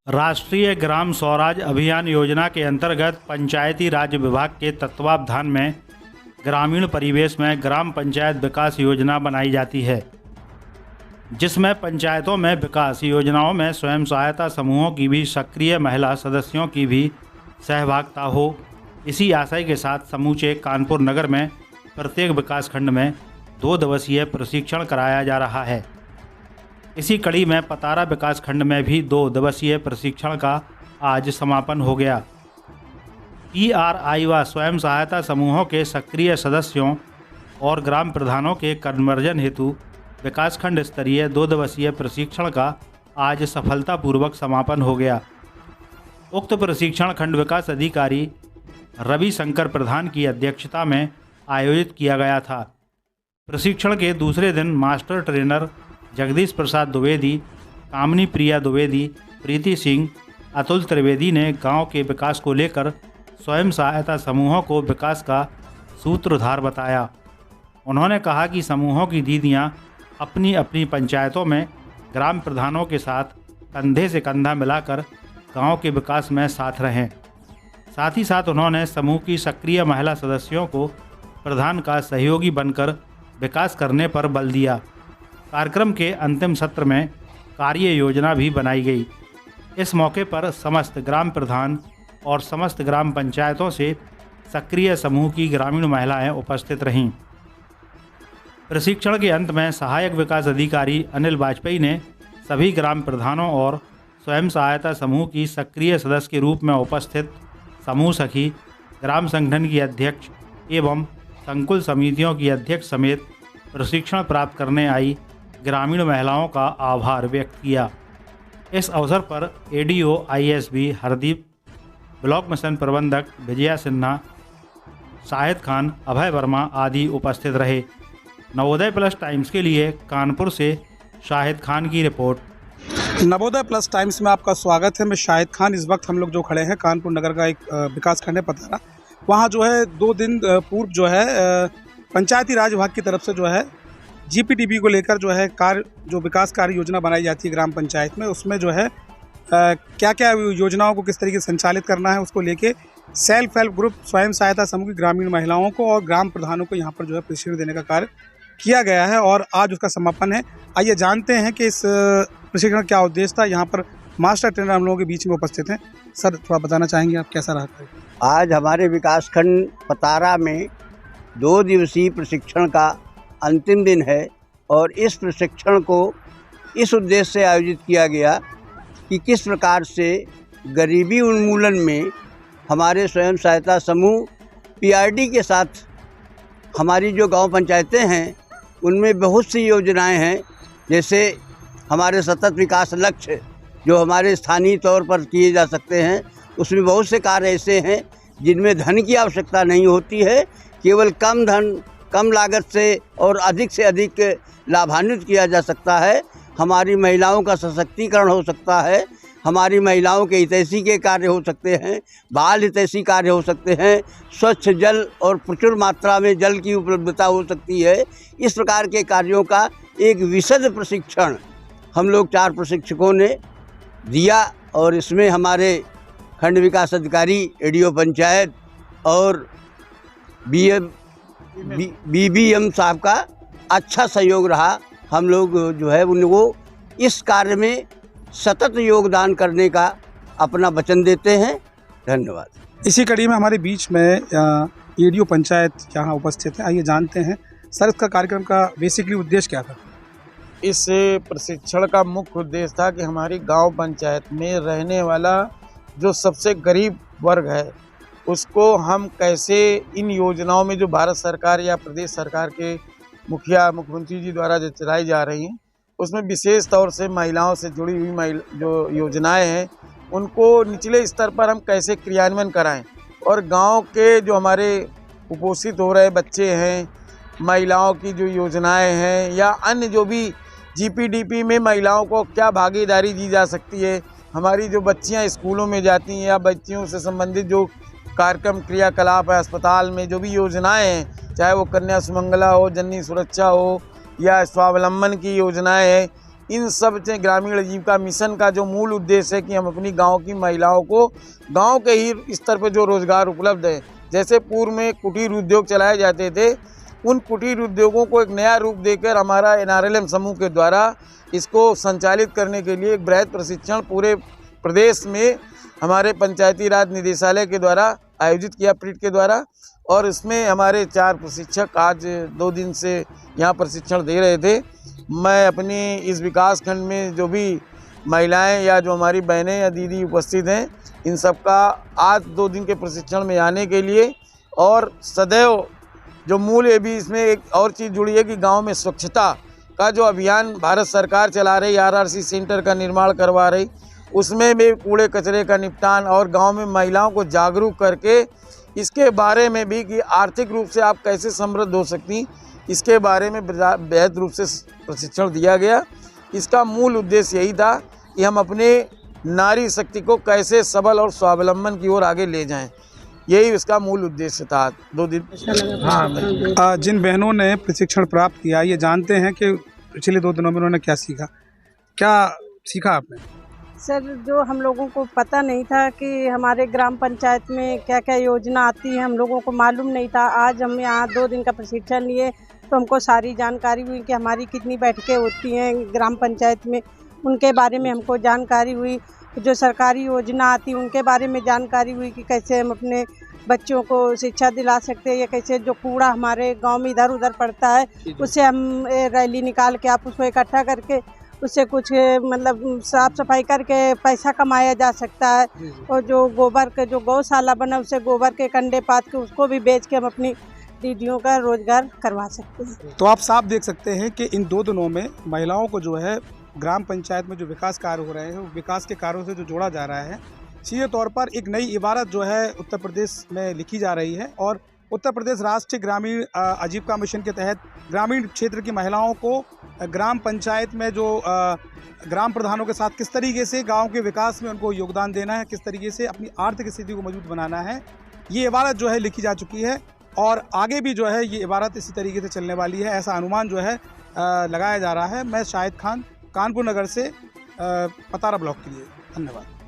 राष्ट्रीय ग्राम स्वराज अभियान योजना के अंतर्गत पंचायती राज विभाग के तत्वावधान में ग्रामीण परिवेश में ग्राम पंचायत विकास योजना बनाई जाती है, जिसमें पंचायतों में विकास योजनाओं में स्वयं सहायता समूहों की भी सक्रिय महिला सदस्यों की भी सहभागिता हो। इसी आशय के साथ समूचे कानपुर नगर में प्रत्येक विकासखंड में 2 दिवसीय प्रशिक्षण कराया जा रहा है। इसी कड़ी में पतारा विकासखंड में भी 2 दिवसीय प्रशिक्षण का आज समापन हो गया। PRI व स्वयं सहायता समूहों के सक्रिय सदस्यों और ग्राम प्रधानों के कन्वर्जन हेतु विकासखंड स्तरीय 2 दिवसीय प्रशिक्षण का आज सफलतापूर्वक समापन हो गया। उक्त प्रशिक्षण खंड विकास अधिकारी रवि शंकर प्रधान की अध्यक्षता में आयोजित किया गया था। प्रशिक्षण के दूसरे दिन मास्टर ट्रेनर जगदीश प्रसाद द्विवेदी, कामनी प्रिया द्विवेदी, प्रीति सिंह, अतुल त्रिवेदी ने गांव के विकास को लेकर स्वयं सहायता समूहों को विकास का सूत्रधार बताया। उन्होंने कहा कि समूहों की दीदियां अपनी अपनी पंचायतों में ग्राम प्रधानों के साथ कंधे से कंधा मिलाकर गांव के विकास में साथ रहें। साथ ही साथ उन्होंने समूह की सक्रिय महिला सदस्यों को प्रधान का सहयोगी बनकर विकास करने पर बल दिया। कार्यक्रम के अंतिम सत्र में कार्य योजना भी बनाई गई। इस मौके पर समस्त ग्राम प्रधान और समस्त ग्राम पंचायतों से सक्रिय समूह की ग्रामीण महिलाएं उपस्थित रहीं। प्रशिक्षण के अंत में सहायक विकास अधिकारी अनिल वाजपेयी ने सभी ग्राम प्रधानों और स्वयं सहायता समूह की सक्रिय सदस्य के रूप में उपस्थित समूह सखी, ग्राम संगठन की अध्यक्ष एवं संकुल समितियों की अध्यक्ष समेत प्रशिक्षण प्राप्त करने आई ग्रामीण महिलाओं का आभार व्यक्त किया। इस अवसर पर ADO ISB Hardeep, block mission प्रबंधक विजया सिन्हा, शाहिद खान, अभय वर्मा आदि उपस्थित रहे। नवोदय प्लस टाइम्स के लिए कानपुर से शाहिद खान की रिपोर्ट। नवोदय प्लस टाइम्स में आपका स्वागत है। मैं शाहिद खान। इस वक्त हम लोग जो खड़े हैं कानपुर नगर का एक विकासखंड है पतारा, वहाँ जो है 2 दिन पूर्व जो है पंचायती राज विभाग की तरफ से जो है GPDP को लेकर जो है जो विकास कार्य योजना बनाई जाती है ग्राम पंचायत में, उसमें जो है क्या क्या योजनाओं को किस तरीके से संचालित करना है, उसको लेके सेल्फ हेल्प ग्रुप, स्वयं सहायता समूह की ग्रामीण महिलाओं को और ग्राम प्रधानों को यहाँ पर जो है प्रशिक्षण देने का कार्य किया गया है और आज उसका समापन है। आइए जानते हैं कि इस प्रशिक्षण का क्या उद्देश्य था। यहाँ पर मास्टर ट्रेनर हम लोगों के बीच में उपस्थित हैं। सर, थोड़ा बताना चाहेंगे आप कैसा रहा? आज हमारे विकासखंड पतारा में 2 दिवसीय प्रशिक्षण का अंतिम दिन है और इस प्रशिक्षण को इस उद्देश्य से आयोजित किया गया कि किस प्रकार से गरीबी उन्मूलन में हमारे स्वयं सहायता समूह PRD के साथ हमारी जो गांव पंचायतें हैं उनमें बहुत सी योजनाएं हैं, जैसे हमारे सतत विकास लक्ष्य जो हमारे स्थानीय तौर पर किए जा सकते हैं, उसमें बहुत से कार्य ऐसे हैं जिनमें धन की आवश्यकता नहीं होती है, केवल कम धन, कम लागत से और अधिक से अधिक लाभान्वित किया जा सकता है। हमारी महिलाओं का सशक्तिकरण हो सकता है, हमारी महिलाओं के हितैषी के कार्य हो सकते हैं, बाल हितैषी कार्य हो सकते हैं, स्वच्छ जल और प्रचुर मात्रा में जल की उपलब्धता हो सकती है। इस प्रकार के कार्यों का एक विशद प्रशिक्षण हम लोग 4 प्रशिक्षकों ने दिया और इसमें हमारे खंड विकास अधिकारी ADO पंचायत और BBM साहब का अच्छा सहयोग रहा। हम लोग जो है उनको इस कार्य में सतत योगदान करने का अपना वचन देते हैं। धन्यवाद। इसी कड़ी में हमारे बीच में ADO पंचायत यहाँ उपस्थित है। आइए जानते हैं सर, इसका कार्यक्रम का बेसिकली उद्देश्य क्या था? इस प्रशिक्षण का मुख्य उद्देश्य था कि हमारी गांव पंचायत में रहने वाला जो सबसे गरीब वर्ग है उसको हम कैसे इन योजनाओं में जो भारत सरकार या प्रदेश सरकार के मुख्यमंत्री जी द्वारा जो चलाई जा रही हैं उसमें विशेष तौर से महिलाओं से जुड़ी हुई जो योजनाएं हैं उनको निचले स्तर पर हम कैसे क्रियान्वयन कराएं और गांव के जो हमारे कुपोषित हो रहे बच्चे हैं, महिलाओं की जो योजनाएं हैं या अन्य जो भी GPDP में महिलाओं को क्या भागीदारी दी जा सकती है, हमारी जो बच्चियां स्कूलों में जाती हैं या बच्चियों से संबंधित जो कार्यक्रम क्रियाकलाप है, अस्पताल में जो भी योजनाएं हैं, चाहे वो कन्या सुमंगला हो, जननी सुरक्षा हो या स्वावलंबन की योजनाएं हैं, इन सब से ग्रामीण आजीविका मिशन का जो मूल उद्देश्य है कि हम अपनी गांव की महिलाओं को गांव के ही स्तर पर जो रोजगार उपलब्ध है, जैसे पूर्व में कुटीर उद्योग चलाए जाते थे, उन कुटीर उद्योगों को एक नया रूप देकर हमारा NRLM समूह के द्वारा इसको संचालित करने के लिए एक बृहद प्रशिक्षण पूरे प्रदेश में हमारे पंचायती राज निदेशालय के द्वारा आयोजित किया, प्रीट के द्वारा। और इसमें हमारे 4 प्रशिक्षक आज 2 दिन से यहाँ प्रशिक्षण दे रहे थे। मैं अपनी इस विकास खंड में जो भी महिलाएं या जो हमारी बहनें या दीदी उपस्थित हैं, इन सबका आज 2 दिन के प्रशिक्षण में आने के लिए, और सदैव जो मूल्य भी इसमें एक और चीज़ जुड़ी है कि गांव में स्वच्छता का जो अभियान भारत सरकार चला रही, RRC सेंटर का निर्माण करवा रही, उसमें भी कूड़े कचरे का निपटान और गांव में महिलाओं को जागरूक करके इसके बारे में भी कि आर्थिक रूप से आप कैसे समृद्ध हो सकती, इसके बारे में बेहद रूप से प्रशिक्षण दिया गया। इसका मूल उद्देश्य यही था कि हम अपने नारी शक्ति को कैसे सबल और स्वावलंबन की ओर आगे ले जाएं, यही इसका मूल उद्देश्य था 2 दिन। जिन बहनों ने प्रशिक्षण प्राप्त किया, ये जानते हैं कि पिछले 2 दिनों में उन्होंने क्या सीखा, क्या सीखा आपने? सर, जो हम लोगों को पता नहीं था कि हमारे ग्राम पंचायत में क्या क्या योजना आती है, हम लोगों को मालूम नहीं था। आज हम यहाँ 2 दिन का प्रशिक्षण लिए तो हमको सारी जानकारी हुई कि हमारी कितनी बैठकें होती हैं ग्राम पंचायत में, उनके बारे में हमको जानकारी हुई। जो सरकारी योजना आती उनके बारे में जानकारी हुई कि कैसे हम अपने बच्चों को शिक्षा दिला सकते हैं, या कैसे जो कूड़ा हमारे गांव में इधर उधर पड़ता है उससे हम रैली निकाल के आप उसको इकट्ठा करके उससे कुछ मतलब साफ सफाई करके पैसा कमाया जा सकता है। और जो गोबर के जो गौशाला बना उससे गोबर के कंडे पात के उसको भी बेच के हम अपनी दीदियों का रोजगार करवा सकते हैं। तो आप साफ देख सकते हैं कि इन 2 दिनों में महिलाओं को जो है ग्राम पंचायत में जो विकास कार्य हो रहे हैं, विकास के कार्यों से जो जोड़ा जा रहा है, सीधे तौर पर एक नई इबारत जो है उत्तर प्रदेश में लिखी जा रही है। और उत्तर प्रदेश राष्ट्रीय ग्रामीण आजीविका मिशन के तहत ग्रामीण क्षेत्र की महिलाओं को ग्राम पंचायत में जो ग्राम प्रधानों के साथ किस तरीके से गांव के विकास में उनको योगदान देना है, किस तरीके से अपनी आर्थिक स्थिति को मजबूत बनाना है, ये इबारत जो है लिखी जा चुकी है। और आगे भी जो है ये इबारत इसी तरीके से चलने वाली है, ऐसा अनुमान जो है लगाया जा रहा है। मैं शाहिद खान, कानपुर नगर से पतारा ब्लॉक के लिए। धन्यवाद।